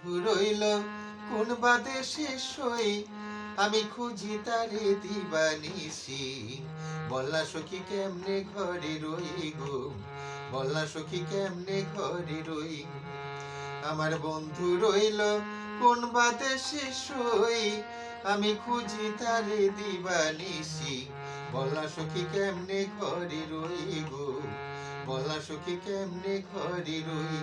রইল কোন বাদেশে সই, আমি খুঁজি তারে দিবানিসি। বলনা সখী কেমনে ঘরে রই গো, বলনা সখী কেমনে ঘরে রই। আমার বন্ধু রইল কোন বাদেশে সই, আমি খুঁজি তারে দিবানিসি। বলনা সখী কেমনে ঘরে রই গো, বলনা সখী কেমনে ঘরে রই।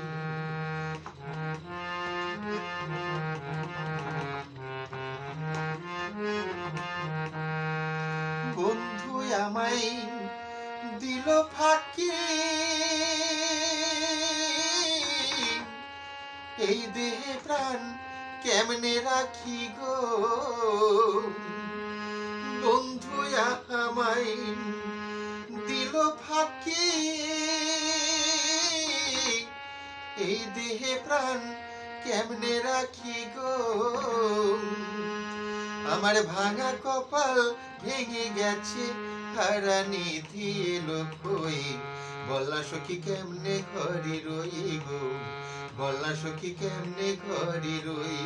বন্ধু আমায় দিল ফাঁকি, এই দেহে প্রাণ কেমনে রাখি গো। বন্ধু আমায় দিল ফাঁকি, এই দেহে প্রাণ কেমনে রাখি গো। আমার ভাঙা কপাল ভেঙে গেছে, হারানি দিয়ে লোকই। বলনা সখী কেমনে ঘরে রই গো, বলনা সখী কেমনে ঘরে রই।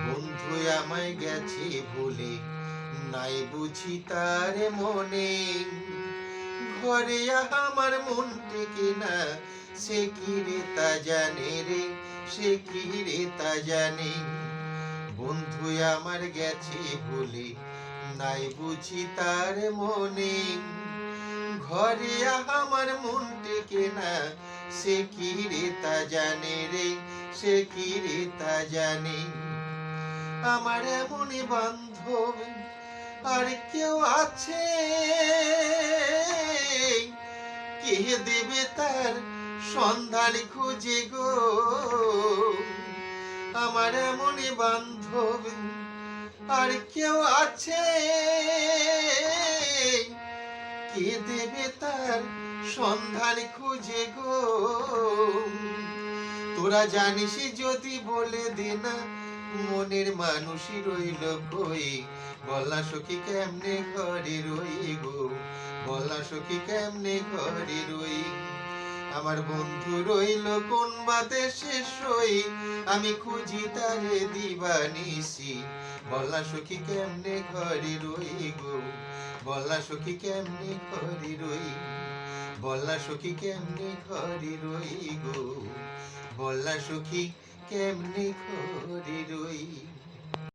বন্ধু আমায় গেছে ভুলে, নাই বুঝি তার মনে। ঘরে আমার মন টেকে না, সে কি রে তা জানে রে, সে কি রে তা জানে। বন্ধু আমার গেছে ভুলে, নাই বুঝি তার মনে। ঘরে আমার মন টেকে না, সে কি রে তা জানে রে, সে কি রে তা জানে। আমার এমন বান্ধব আর কেউ আছে, কে দেবে তার সন্ধান খুঁজে গো। আমার এমন বান্ধব আর কেউ আছে, কে দেবে তার সন্ধান খুঁজে গো। তোরা জানিস যদি বলে দে না, মনের মানুষই রইল কই। বলনা সখী কেমনে ঘরে রই গো, বলনা সখী কেমনে ঘরে রই। আমার বন্ধু রইল কোন বাদেশে সই, আমি খুঁজি তারে দিবানিসি। বলনা সখী কেমনে ঘরে রই গো, বলনা সখী কেমনে ঘরে রই। বলনা সখী কেমনে ঘরে রই গো, বলনা সখী কেমনে ঘরে রই।